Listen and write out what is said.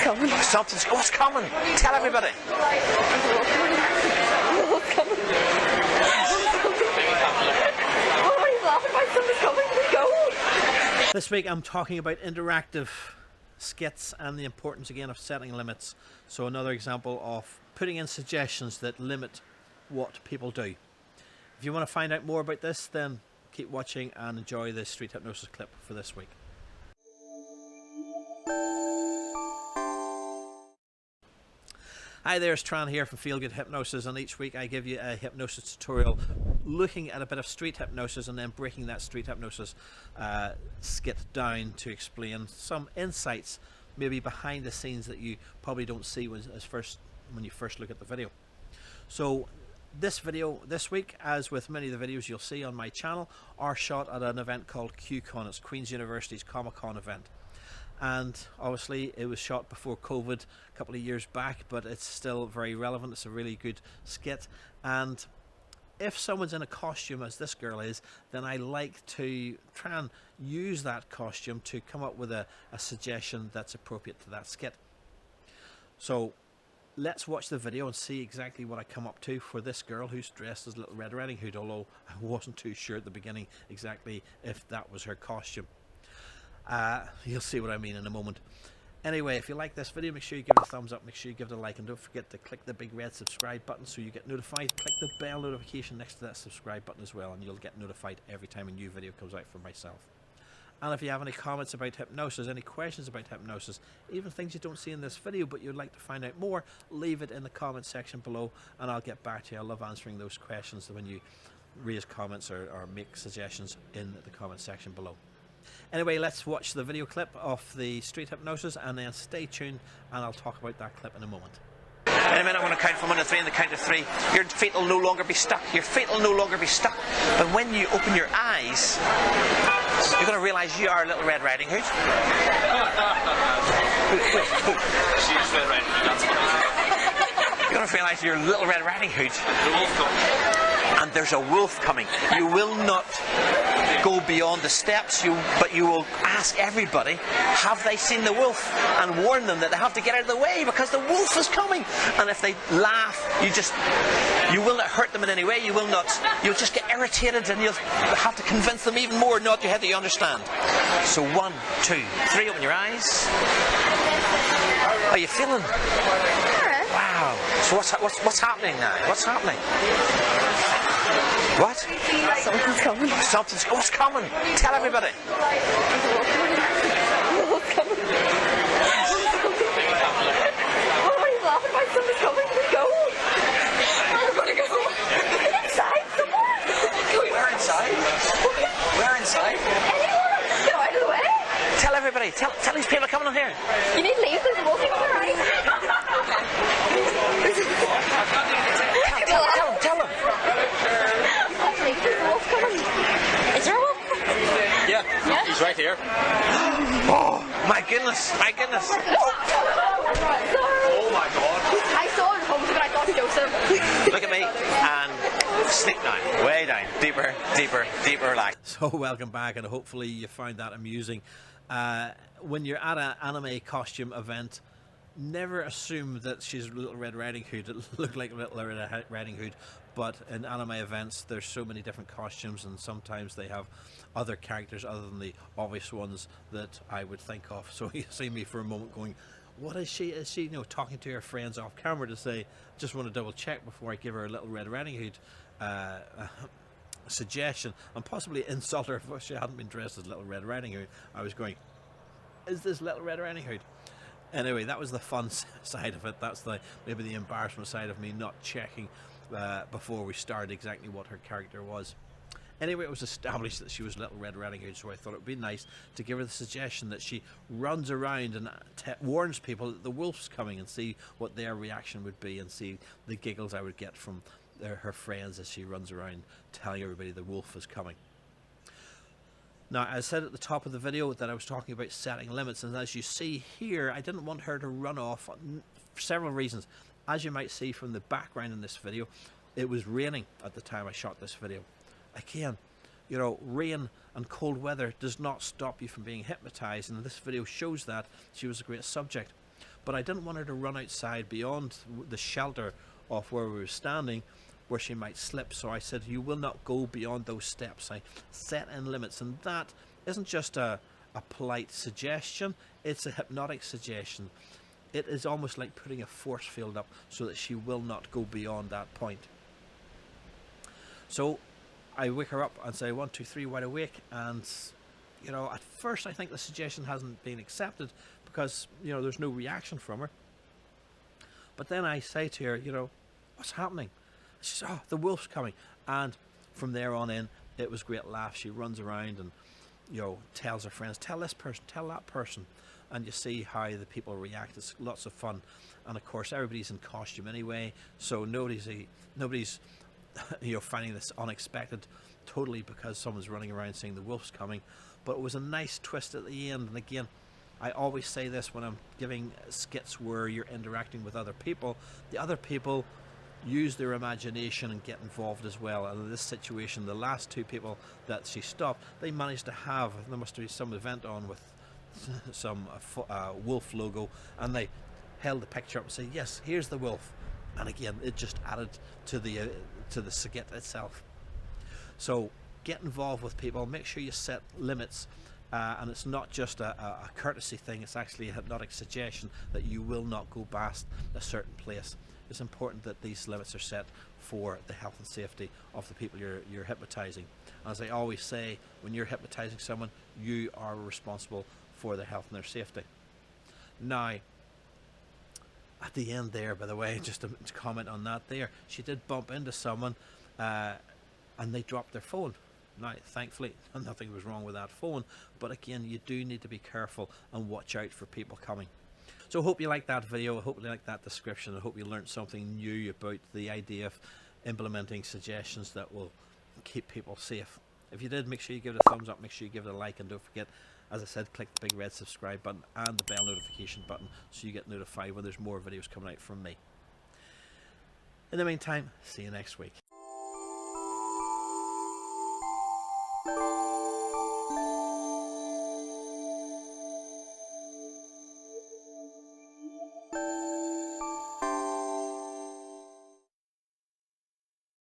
coming. What's coming? Tell everybody. What's coming? What are you laughing about? Something's coming. Go. This week I'm talking about interactive skits and the importance again of setting limits. So another example of putting in suggestions that limit what people do. If you want to find out more about this, then keep watching and enjoy this street hypnosis clip for this week. Hi there, it's Turan here from Feel Good Hypnosis, and each week I give you a hypnosis tutorial looking at a bit of street hypnosis and then breaking that street hypnosis skit down to explain some insights maybe behind the scenes that you probably don't see when you first look at the video. So this video this week, as with many of the videos you'll see on my channel, are shot at an event called QCon. It's Queen's University's Comic-Con event. And obviously it was shot before COVID a couple of years back, but it's still very relevant. It's a really good skit, and if someone's in a costume as this girl is, then I like to try and use that costume to come up with a suggestion that's appropriate to that skit. So let's watch the video and see exactly what I come up to for this girl who's dressed as Little Red Riding Hood, although I wasn't too sure at the beginning exactly if that was her costume. You'll see what I mean in a moment. Anyway, if you like this video, make sure you give it a thumbs up, make sure you give it a like, and don't forget to click the big red subscribe button so you get notified. Click the bell notification next to that subscribe button as well, and you'll get notified every time a new video comes out from myself. And if you have any comments about hypnosis, any questions about hypnosis, even things you don't see in this video but you'd like to find out more, leave it in the comment section below and I'll get back to you. I love answering those questions when you raise comments or make suggestions in the comment section below. Anyway, let's watch the video clip of the street hypnosis and then stay tuned and I'll talk about that clip in a moment. In a minute I'm going to count from 1 to 3, and the count of 3 your feet will no longer be stuck. Your feet will no longer be stuck. But when you open your eyes, you're going to realise you are Little Red Riding Hood. She's Red Riding Hood, that's what You're going to realise you're Little Red Riding Hood. And there's a wolf coming. You will not go beyond the steps, but you will ask everybody, have they seen the wolf? And warn them that they have to get out of the way because the wolf is coming. And if they laugh, you will not hurt them in any way. You'll just get irritated and you'll have to convince them even more not to have to understand. So 1, 2, 3, open your eyes. How are you feeling? Wow. So what's happening now? What's happening? What? Something's coming. What's coming? Tell everybody. What's coming? What are you laughing about? Something's coming. Go. Everybody go. Inside. Come on. Where inside? Where inside? Anyone? Get out of the way. Tell everybody. Tell these people coming on here. You need to leave. There's a wolf in your eyes. Tell them. There's a wolf coming. Is there a wolf? Yeah, he's right here. Oh, my goodness. Oh my God. I saw it in homes, but I thought Joseph. Look at me and sneak down. Way down. Deeper, deeper, deeper relax. So welcome back, and hopefully you found that amusing. When you're at an anime costume event, never assume that she's Little Red Riding Hood. It looked like Little Red Riding Hood, but in anime events there's so many different costumes, and sometimes they have other characters other than the obvious ones that I would think of. So you see me for a moment going, what is she? Is she, talking to her friends off camera to say, just want to double check before I give her a Little Red Riding Hood suggestion, and possibly insult her if she hadn't been dressed as Little Red Riding Hood. I was going, is this Little Red Riding Hood? Anyway, that was the fun side of it. That's maybe the embarrassment side of me not checking before we started exactly what her character was. Anyway, it was established that she was Little Red Riding Hood, so I thought it would be nice to give her the suggestion that she runs around and warns people that the wolf's coming, and see what their reaction would be, and see the giggles I would get from her friends as she runs around telling everybody the wolf is coming. Now, I said at the top of the video that I was talking about setting limits, and as you see here, I didn't want her to run off for several reasons. As you might see from the background in this video, it was raining at the time I shot this video. Again, rain and cold weather does not stop you from being hypnotized, and this video shows that. She was a great subject. but I didn't want her to run outside beyond the shelter of where we were standing, where she might slip. So I said, you will not go beyond those steps. I set in limits, and that isn't just a polite suggestion, it's a hypnotic suggestion. It is almost like putting a force field up so that she will not go beyond that point. So I wake her up and say 1, 2, 3, wide awake, and you know, at first I think the suggestion hasn't been accepted because, you know, there's no reaction from her. But then I say to her, you know, what's happening? She says, oh, the wolf's coming. And from there on in, it was great laugh. She runs around and, you know, tells her friends, tell this person, tell that person. And you see how the people react. It's lots of fun. And of course, everybody's in costume anyway, so nobody's you know, finding this unexpected totally because someone's running around saying the wolf's coming. But it was a nice twist at the end. And again, I always say this when I'm giving skits where you're interacting with other people. The other people use their imagination and get involved as well. And in this situation, the last 2 people that she stopped, they managed to have, there must be some event on with some wolf logo, and they held the picture up and say, yes, here's the wolf. And again, it just added to the skit itself. So get involved with people, make sure you set limits, and it's not just a courtesy thing, it's actually a hypnotic suggestion that you will not go past a certain place. It's important that these limits are set for the health and safety of the people you're hypnotizing. As I always say, when you're hypnotizing someone, you are responsible for their health and their safety. Now, at the end there, by the way, just to comment on that there, she did bump into someone and they dropped their phone. Now, thankfully, nothing was wrong with that phone, but again, you do need to be careful and watch out for people coming. So I hope you liked that video, I hope you liked that description, I hope you learned something new about the idea of implementing suggestions that will keep people safe. If you did, make sure you give it a thumbs up, make sure you give it a like, and don't forget, as I said, click the big red subscribe button and the bell notification button so you get notified when there's more videos coming out from me. In the meantime, see you next week.